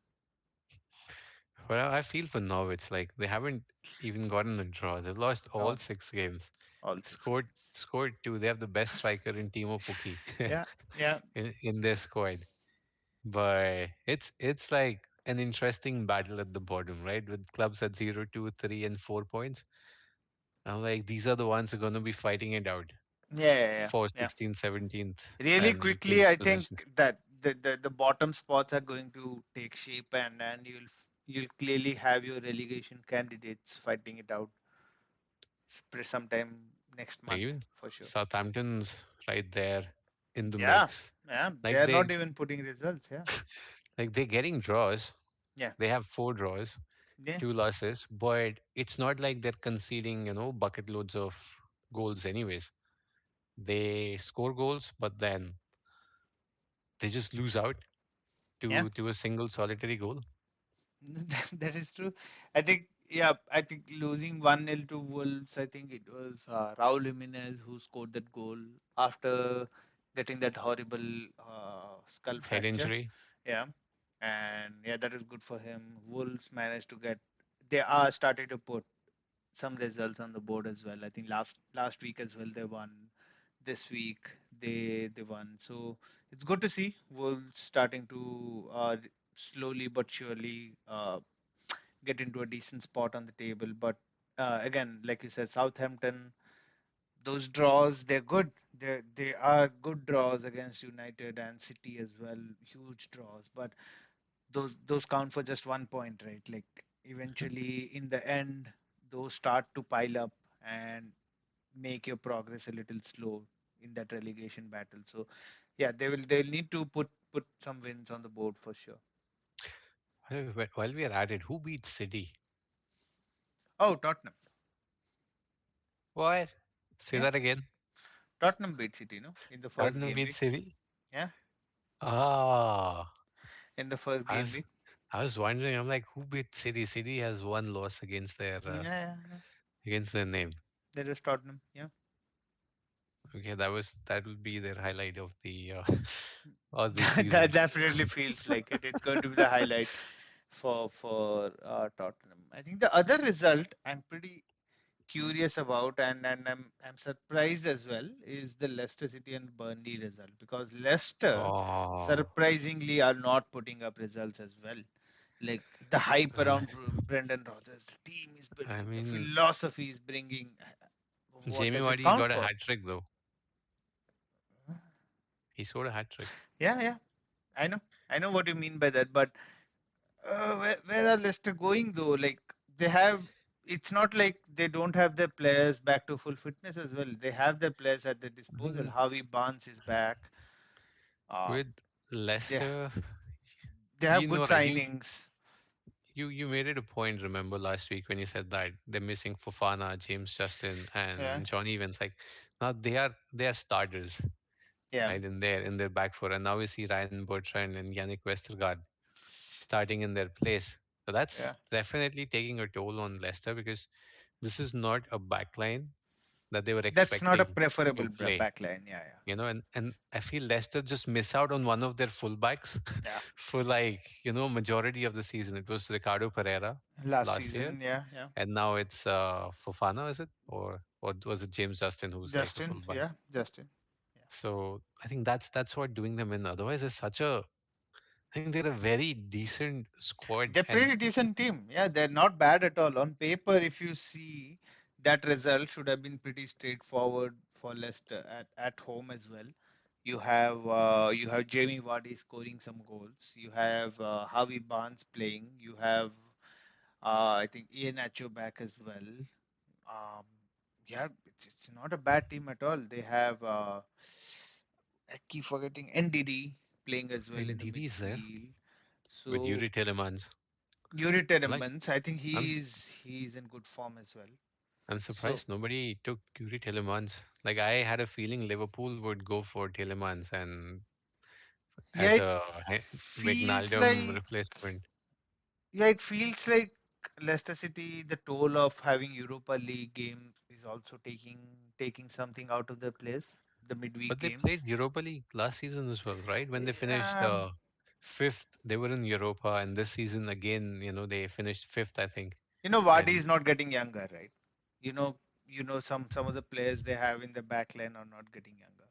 well, I feel for Norwich, like they haven't even gotten a draw. They lost all No, six games. all six Scored games. scored two. They have the best striker in Timo Pukki Yeah, yeah. in their squad. But it's like an interesting battle at the bottom, right? With clubs at 0, 2, 3, and 4 points. I'm like, these are the ones who are going to be fighting it out Yeah, yeah, yeah, for yeah. 16th, 17th, Really and quickly, 10th I think positions. that the bottom spots are going to take shape, and you'll clearly have your relegation candidates fighting it out sometime next Like month even for sure. Southampton's right there in the Yeah, mix. yeah. They Like are not even putting results. Yeah, they're getting draws. yeah, They have four draws, yeah, two losses, but it's not like they're conceding, bucket loads of goals anyways. They score goals, but then they just lose out Yeah. to a single solitary goal. That is true. I think, yeah, I think losing 1-0 to Wolves, I think it was Raul Jimenez who scored that goal after getting that horrible skull Head fracture. injury. Yeah. And yeah, that is good for him. Wolves managed to get, they are starting to put some results on the board as well. I think last week as well they won. This week they won. So it's good to see Wolves starting to slowly but surely get into a decent spot on the table. But again, like you said, Southampton, those draws, they're good. They are good draws against United and City as well. Huge draws, but those count for just 1 point, right? Like eventually, in the end, those start to pile up and make your progress a little slow in that relegation battle. So, yeah, they'll need to put some wins on the board for sure. While we are at it, who beats City? Oh, Tottenham. What? Say Yeah, that again. Tottenham beat City, no, in the first Tottenham game beats week. City. Yeah, Ah, in the first I game was week. I was wondering. I'm like, who beat City? City has one loss Yeah, yeah, yeah. against their name. That is Tottenham. Yeah, Okay, that will be their highlight of the that season. definitely feels like it. It's going to be the highlight for Tottenham. I think the other result I'm pretty curious about, and I'm surprised as well, is the Leicester City and Burnley result, because Leicester Oh, surprisingly are not putting up results as well. Like the hype Le- around Brendan Rodgers, the team is I building, the mean, philosophy is bringing. What Jamie does it Vardy count got a for? hat trick though. He scored a hat trick. Yeah, yeah, I know, I know what you mean by that, but where are Leicester going though? Like they have, it's not like they don't have their players back to full fitness as well. They have their players at their I disposal. mean, Harvey Barnes is back. Um, with they Leicester, they have you good know, right? signings. You made it a point. Remember last week when you said that they're missing Fofana, James Justin, Yeah, and Johnny Evans. Like now they are starters, yeah, right, in their back four, and now we see Ryan Bertrand and Yannick Westergaard starting in their place. So yeah. that's definitely taking a toll on Leicester because this is not a backline that they were That's not a expecting preferable to play. backline. Yeah, And I feel Leicester just miss out on one of their fullbacks yeah, for majority of the season. It was Ricardo Pereira yeah. Last last year, season, yeah, yeah. and now it's Fofana, is it, or was it James Justin who's like a Justin, fullback? yeah, Justin. Yeah. So I think that's what doing them in. Otherwise, it's such a I think they're a very decent squad, They're and pretty decent team. Yeah, they're not bad at all. On paper, if you see, that result should have been pretty straightforward for Leicester at home as well. You have Jamie Vardy scoring some goals. You have Harvey Barnes playing. You have I think Ian Acho back as well. Um, yeah, it's not a bad team at all. They have I keep forgetting NDD playing as well in the Ndidi is there midfield. with So Yuri Telemans. Yuri I'm like, Telemans, I think I'm he's in good form as well. I'm So surprised nobody took Yuri Telemans. Like I had a feeling Liverpool would go for Telemans and yeah, as it a feels Wijnaldum like replacement. Leicester City, the toll of having Europa League games is also taking something out of their place. The midweek But they games. played Europa League last season as well, right? When they finished Um, fifth, they were in Europa, and this season again, they finished fifth, I think. Vardy And is not getting younger, right? You know, some of the players they have in the back line are not getting younger.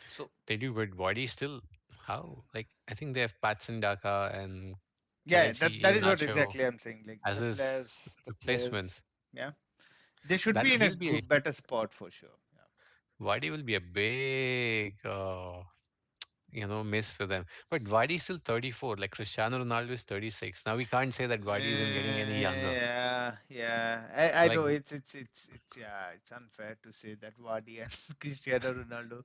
So they do, but Wadi still how? Like I think they have Patson Daka and yeah, that Kelechi that is what Iheanacho exactly I'm saying. Like as his the players, replacements. yeah, they should That be in a he'll be good, better spot for sure. Yeah. Wadi will be a big miss for them. But Vardy's still 34. Like Cristiano Ronaldo is 36. Now we can't say that Vardy isn't getting any younger. Yeah, yeah. I Like know it's yeah, it's unfair to say that Vardy and Cristiano Ronaldo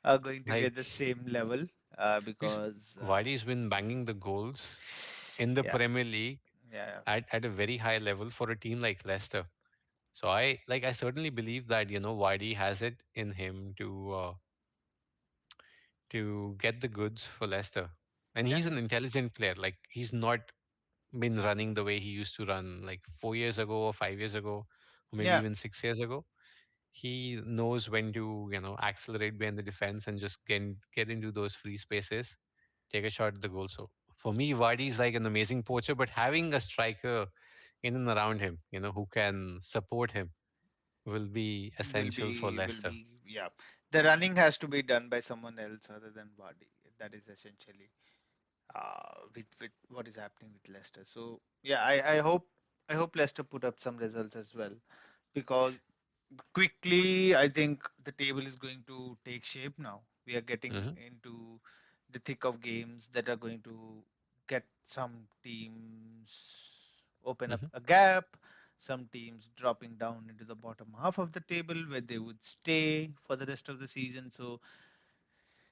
are going to like get the same level because because Vardy's been banging the goals in the yeah, Premier League yeah. at a very high level for a team like Leicester. So I certainly believe that Vardy has it in him to get the goods for Leicester. And Yeah, he's an intelligent player. Like he's not been running the way he used to run like 4 years ago or 5 years ago, or maybe yeah, even 6 years ago. He knows when to, accelerate behind the defense and just get into those free spaces, take a shot at the goal. So for me, Vardy is like an amazing poacher, but having a striker in and around him, who can support him will be essential for will Leicester. be, yeah. The running has to be done by someone else other than Vardy. That is essentially with what is happening with Leicester. So yeah, I hope Leicester put up some results as well, because quickly I think the table is going to take shape now. We are getting Hmm. into the thick of games that are going to get some teams open up Hmm. a gap, some teams dropping down into the bottom half of the table where they would stay for the rest of the season. So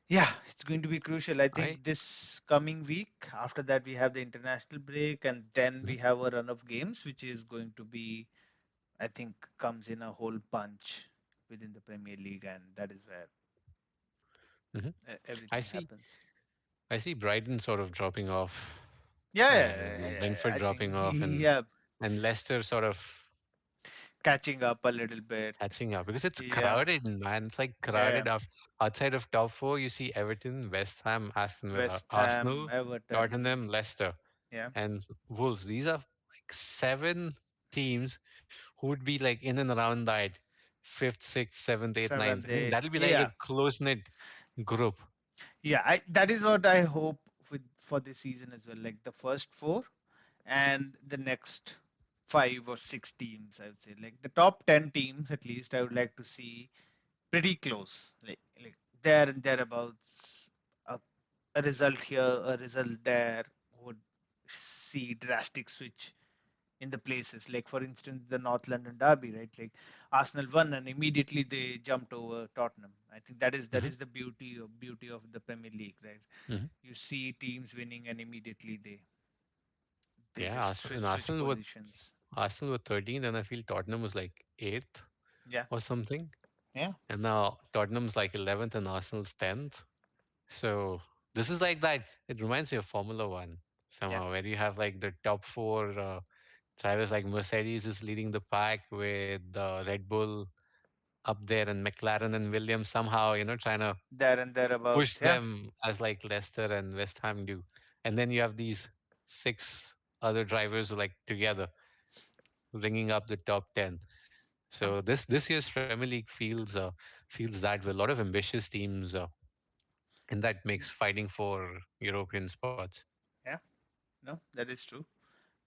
yeah, it's going to be crucial. I I think this coming week, after that, we have the international break, and then Mhm. we have a run of games, which is going to be, I think, comes in a whole bunch within the Premier League, and that is where Hmm. I everything see. happens. I see Brighton sort of dropping off, Yeah, yeah, and yeah, Brentford I think, dropping off, and yeah, Leicester sort of catching up a little bit. catching up because it's Yeah, crowded, man. It's like yeah, crowded. Outside of top four, you see Everton, West Ham, Aston Villa, West Ham, Arsenal, Everton. Tottenham, Leicester, Yeah, and Wolves. These are like seven teams who would be like in and around that fifth, sixth, seventh, eighth, ninth. seventh, I mean, eighth. that'll be like Yeah, a close knit group. yeah. That is what I hope with for this season as well. Like the first four and the next 5 or 6 teams, I would say. Like the top 10 teams, at least, I would like to see pretty close, like there and thereabouts. A, a result here, a result there would see drastic switch in the places. Like for instance, the North London derby, right? Like Arsenal won and immediately they jumped over Tottenham. I think that Hmm. is the beauty of the Premier League, right? Hmm. You see teams winning and immediately they Yeah, just switch positions. Arsenal were 13, and I feel Tottenham was like eighth Yeah, or something. yeah, And now Tottenham's like 11th and Arsenal's 10th. So this is like that. It reminds me of Formula One yeah. somehow, where you have like the top four drivers, like Mercedes is leading the pack with Red Bull up there, and McLaren and Williams somehow, trying to There and push thereabouts. Yeah, them as like Leicester and West Ham do. And then you have these six other drivers who like together ringing up the top 10. yeah, So this year's Premier League feels that with a lot of ambitious teams, and that makes fighting for European spots. yeah. No, that is true.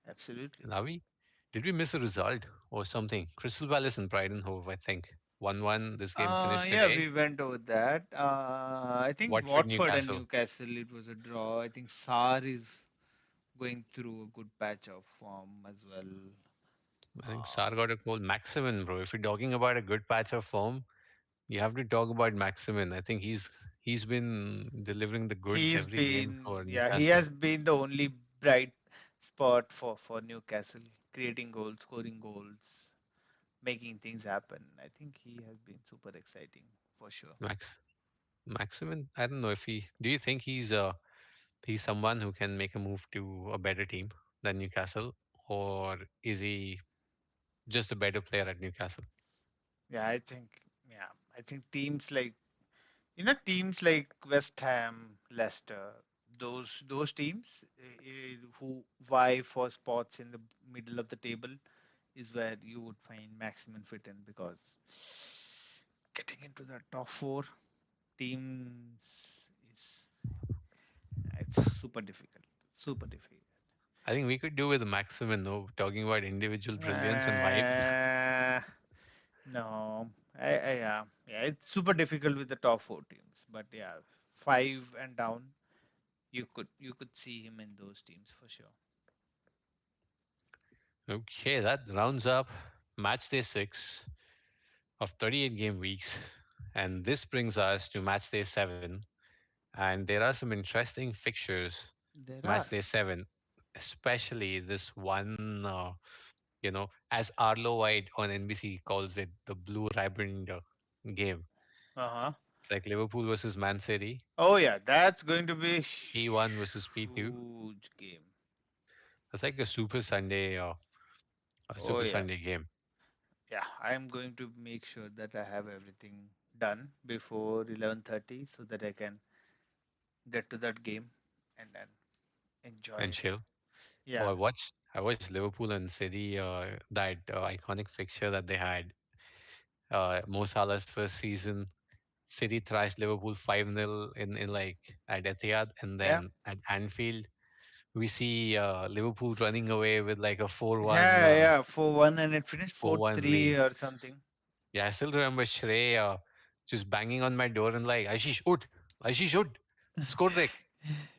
Absolutely. And are we? Did we miss a result or something? Crystal Palace and Brighton Hove, I think. 1-1. This game finished Yeah, today. we went over that. I think Watford, Watford and Newcastle. Newcastle, it was a draw. I think Sar is going through a good patch of form as well. I think Uh, Sar got a goal. Maximin, bro. If you're talking about a good patch of form, you have to talk about Maximin. I think he's been delivering the goods he's every game been, for yeah, he Newcastle. has been the only bright spot for Newcastle, creating goals, scoring goals, making things happen. I think he has been super exciting for sure. Max Maximin, I don't know if he. Do you think he's someone who can make a move to a better team than Newcastle, or is he just a better player at Newcastle? Yeah, yeah, I think teams like West Ham, Leicester, those teams who vie for spots in the middle of the table is where you would find maximum fit in, because getting into the top four teams is it's super difficult, super difficult. I think we could do with Maximin, no, talking about individual brilliance and vibe. Uh, no, yeah, it's super difficult with the top four teams, but yeah, five and down, you could see him in those teams for sure. Okay, that rounds up match day 6 of 38 game weeks. And this brings us to match day 7. And there are some interesting fixtures, There match are. day 7, especially this one, as Arlo White on NBC calls it, the Blue Ribbon game. Uh-huh. It's like Liverpool versus Man City, Oh yeah, that's going to be P1 versus P2. huge game. That's like a Super Sunday or a Oh Super yeah. Sunday game. Yeah, I'm going to make sure that I have everything done before 11:30 so that I can get to that game and then enjoy And it. chill. Oh, Yeah, I watched Liverpool and City. That iconic fixture that they had. Mo Salah's first season. City thrashed Liverpool 5-0 in like at Etihad, and yeah, then at Anfield we see Liverpool running away with like a 4-1 yeah. 4-1 and it finished 4-1 4-3 lead. or something. Yeah, I still remember Shrey just banging on my door and like, Ashish, ut, score deck.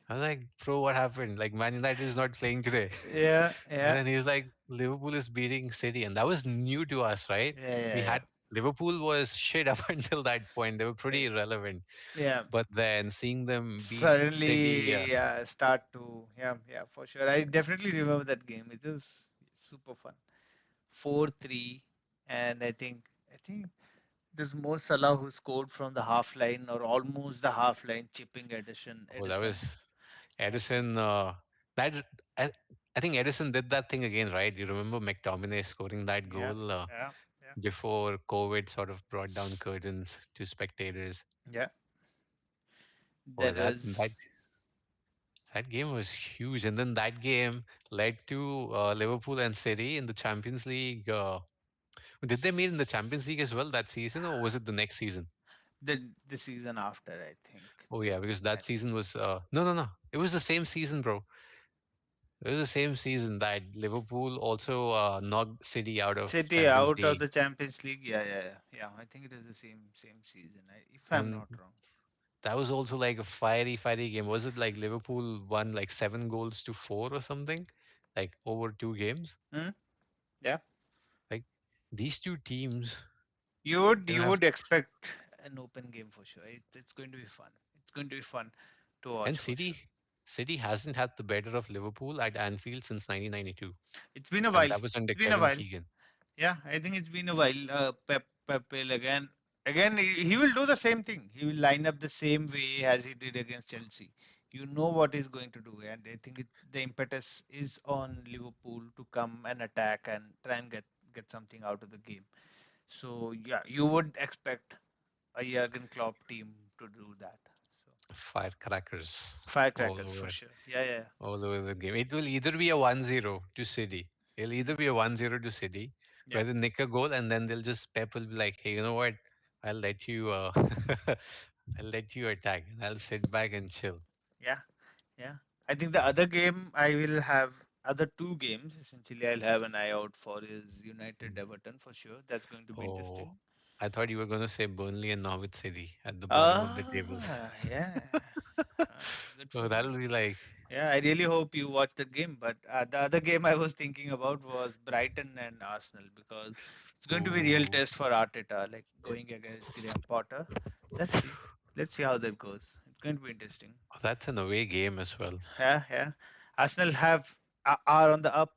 I was like, bro, what happened? Like, Man United is not playing today. Yeah, And yeah, then he was like, Liverpool is beating City. And that was new to us, right? yeah, We yeah, had Liverpool was shit up until that point. They were yeah. pretty irrelevant. Yeah. But then seeing them beat City, Suddenly, yeah, start to, yeah, yeah, for sure. I definitely remember that game. It was super fun. 4-3, and I think there's Mo Salah who scored from the half line or almost the half line, chipping oh, that Edison. was Yeah, Edison. That I, I think Edison did that thing again, right? You remember McTominay scoring that yeah, goal yeah, yeah, before COVID sort of brought down curtains to spectators. yeah. Oh, There that is that game was huge, and then that game led to Liverpool and City in the Champions League. Did they meet in the Champions League as well that season, or was it the next season? the season after, I think Oh they yeah, because that met. season was no. It was the same season, bro. It was the same season that Liverpool also knocked City out of City Champions out of League, the Champions League. Yeah, yeah, yeah. Yeah, I think it is the same season, if I'm and not wrong. that was also like a fiery game. Was it like Liverpool won like 7 goals to 4 or something, like over 2 games? Hmm? Yeah. Like these two teams You didn't have, would expect an open game for sure. It's going to be fun. It's going to be fun to and watch for sure. City hasn't had the better of Liverpool at Anfield since 1992, It's been a and while. that was under It's been a Kevin while. Keegan. Yeah, I think it's been a while. Pep will again he will do the same thing. He will line up the same way as he did against Chelsea. You know what he's going to do, and I think the impetus is on Liverpool to come and attack and try and get something out of the game. So yeah, you would expect a Jurgen Klopp team to do that. So Firecrackers all firecrackers for over, sure. Yeah, yeah, all over the game. It will either be a 1-0 to City. It'll either be a 1-0 to City, yeah, where they nick a goal, and then they'll just Pep will be like, "Hey, you know what? I'll let you, I'll let you attack, and I'll sit back and chill." yeah, yeah. I think the other game I will have other two games essentially I'll have an eye out for is United Mm. Everton for sure. That's going to be Oh, interesting. I thought you were gonna say Burnley and Norwich City at the bottom of the table. Yeah. Good for Oh, you. that'll be like, Yeah, I really hope you watch the game. But the other game I was thinking about was Brighton and Arsenal because it's going to be real ooh, test for Arteta, like going against Graham Potter. Let's see. Let's see how that goes. It's going to be interesting. that's an away game as well. Yeah, yeah. Arsenal are on the up.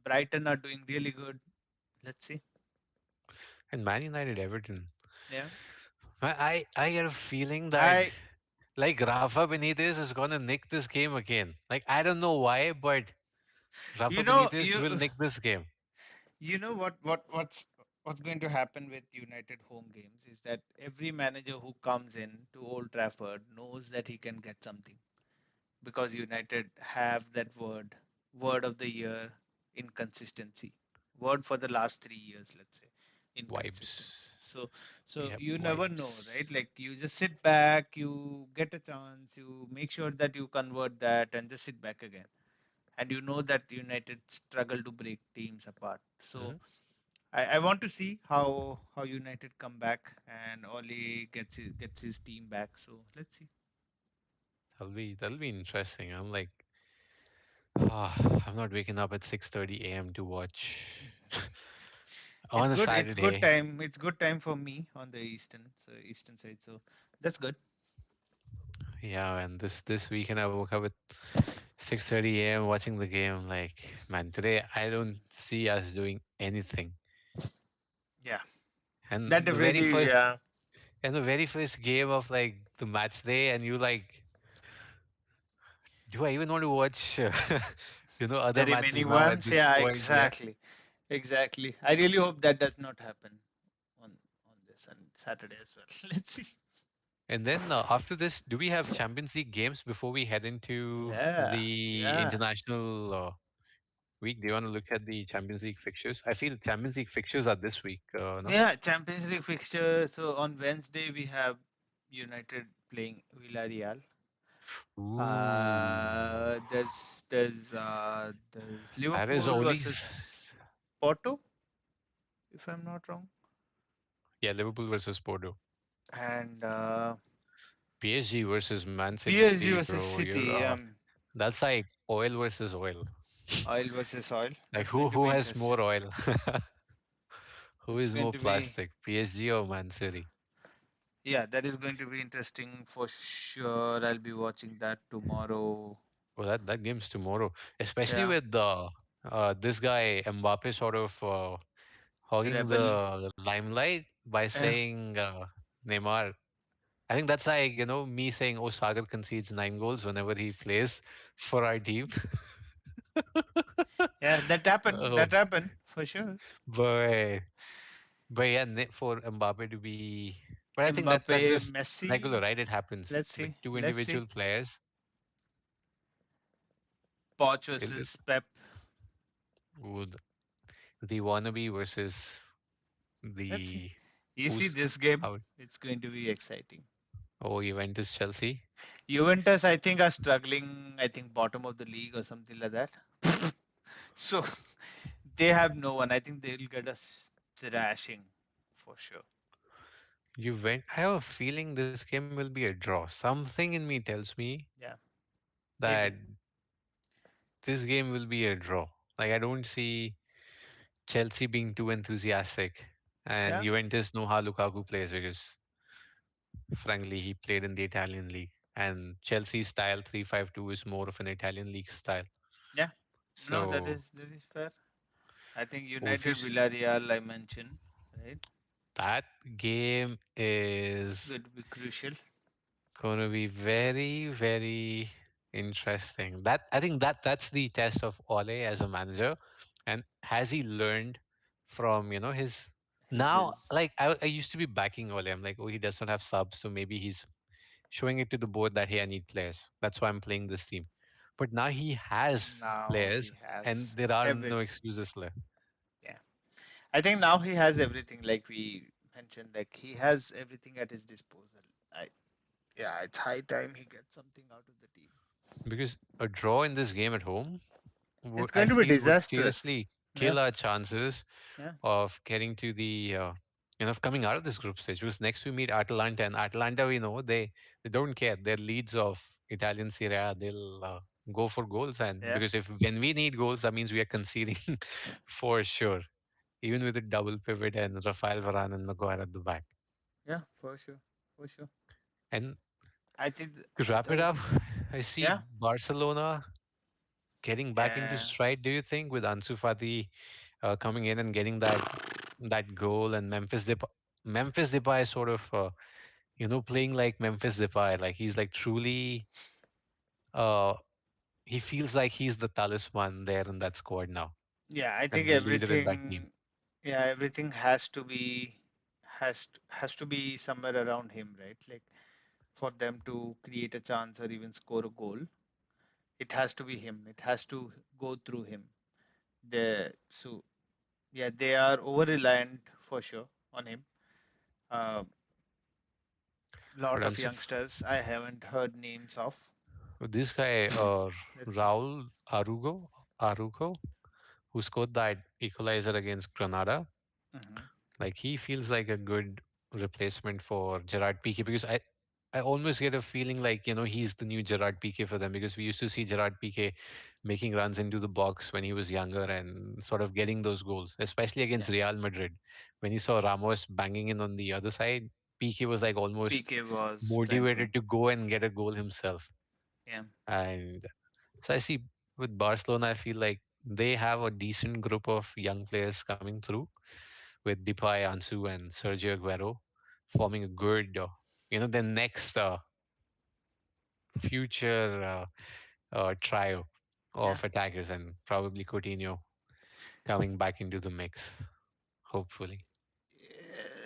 Brighton are doing really good. Let's see. And Man United Everton. Yeah. I get a feeling that I like Rafa Benitez is gonna nick this game again. Like I don't know why, but you Rafa know Benitez you will nick this game. you know what's going to happen with United home games is that every manager who comes in to Old Trafford knows that he can get something because United have that word of the year, inconsistency. Word for the last 3 years, let's say, Vibes. inconsistency. So Yep, you never know, right? vibes. Like you just sit back, you get a chance, you make sure that you convert that and just sit back again. And you know that United struggle to break teams apart. So Mhm. I want to see how United come back and Oli gets his team back. So let's see. That'll be interesting. I'm like, I'm not waking up at 6:30 a.m. to watch It's on a good. It's good Saturday. time. It's good time for me on the eastern side. So that's good. Yeah, and this weekend I woke up at 6:30 a.m. watching the game. Like, man, today I don't see us doing anything. Yeah, And that the very definitely. first Yeah. in the very first game of like the match day, and you like, do I even want to watch, The other matches remaining now at ones, this yeah, point? Yeah. exactly, exactly. I really hope that does not happen on this and Saturday as well. Let's see. And then after this, do we have Champions League games before we head into Yeah, the yeah, international week? Do you want to look at the Champions League fixtures? I feel Champions League fixtures are this week, no? yeah. Champions League fixture. So on Wednesday we have United playing Villarreal. Ooh, There's that is Liverpool Oli's. versus Porto, if I'm not wrong, Yeah, Liverpool versus Porto. and PSG versus Man City, PSG bro. versus You're City. That's like oil versus oil. Oil versus oil. Like That's who going to who be has more interesting. oil? Who It's is going more to be, plastic? PSG or Man City? yeah, that is going to be interesting for sure. I'll be watching that tomorrow. Well, that game's tomorrow, especially Yeah, with the this guy Mbappe sort of hogging Rebel. the limelight by Yeah, saying Neymar. I think that's like me saying, "Oh, Sagar concedes 9 goals whenever he plays for our team." yeah, that happened. Oh, That happened for sure. but yeah, for Mbappe to be, but I think that's Mbappe, just regular, Messi. right? It happens Let's with see. two Let's see. individual players. Poch It, versus Pep. would the wannabe versus Let's see. the You see who's this game, how? it's going to be exciting. Oh, Juventus Chelsea. Juventus, I think, are struggling. I think bottom of the league or something like that. So they have no one. I think they'll get us thrashing for sure. I have a feeling this game will be a draw. Something in me tells me Yeah, that maybe. this game will be a draw. Like I don't see Chelsea being too enthusiastic, and Yeah, Juventus know how Lukaku plays because, frankly, he played in the Italian league, and Chelsea's style 3-5-2 is more of an Italian league style. yeah. No, So, that is fair. I think United obvious Villarreal I mentioned, right? that game It's is going to be crucial. going to be very, very interesting. That I think that's the test of Ole as a manager, and has he learned from his now? His Like I used to be backing Ole. I'm like, oh, he does not have subs, so maybe he's showing it to the board that hey, I need players. That's why I'm playing this team. But now he has now players, he and has there are no everything. excuses left. Yeah, I think now he has everything. Like we mentioned, like he has everything at his disposal. I Yeah, it's high time he gets something out of the team. Because a draw in this game at home, It's I going to be feel would disastrous. seriously Yeah, kill our chances yeah, of getting to the of coming out of this group stage. Because next we meet Atalanta, and Atalanta we know they don't care. They're leads of Italian Serie A. They'll go for goals, and yeah, because if when we need goals, that means we are conceding for sure. Even with a double pivot and Rafael Varane and Maguire at the back. yeah, for sure, for sure. And I think to wrap it the up, I see yeah, Barcelona getting back into yeah, stride. Do you think with Ansu Fati coming in and getting that goal and Memphis Depay is sort of playing like Memphis Depay, like he's like truly uh he feels like he's the talisman there in that squad now yeah. I think and the leader in that team. everything, yeah, everything has to be somewhere around him, right? Like for them to create a chance or even score a goal, it has to be him. It has to go through him. So yeah, they are over reliant for sure on him. But Lot of Ansu, youngsters I haven't heard names of. this guy Let's see. Raul Arugo, who scored that equalizer against Granada, Hmm. like he feels like a good replacement for Gerard Piqué because I almost get a feeling like he's the new Gerard Piqué for them because we used to see Gerard Piqué making runs into the box when he was younger and sort of getting those goals, especially against Yeah, Real Madrid when he saw Ramos banging in on the other side. Piqué was like almost PK was trying to. motivated to go and get a goal himself. Yeah, And so I see with Barcelona, I feel like they have a decent group of young players coming through with Depay, Ansu, and Sergio Aguero forming a good, the next future trio Yeah. of attackers, and probably Coutinho coming back into the mix, hopefully.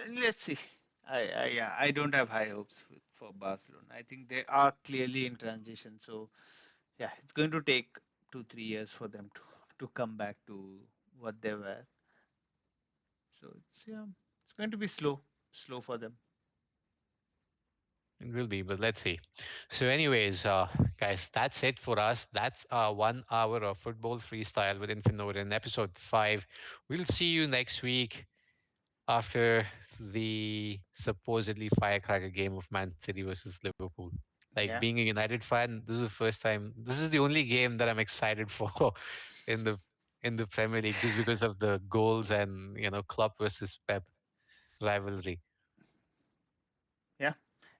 Let's see. Yeah, I don't have high hopes for Barcelona. I think they are clearly in transition. So yeah, it's going to take 2 3 years for them to come back to what they were. So it's going to be slow for them. It will be, but let's see. So, anyways, guys, that's it for us. That's 1 hour of football freestyle with InfinOdin, episode 5. We'll see you next week after the supposedly firecracker game of Man City versus Liverpool. Like, Yeah, being a United fan, this is the first time. This is the only game that I'm excited for in the Premier League, just because of the goals and Klopp versus Pep rivalry. yeah.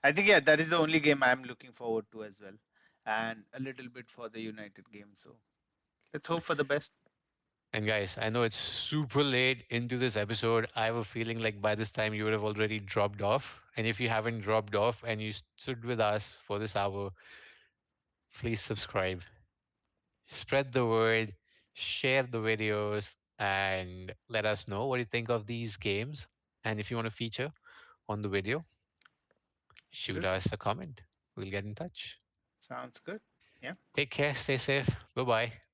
I think yeah, that is the only game I'm looking forward to as well, and a little bit for the United game. So let's hope for the best. And guys, I know it's super late into this episode. I have a feeling like by this time you would have already dropped off. And if you haven't dropped off and you stood with us for this hour, please subscribe, spread the word, share the videos, and let us know what you think of these games. And if you want to feature on the video, shoot Good. us a comment. We'll get in touch. Sounds good. Yeah. Take care, stay safe. Bye bye.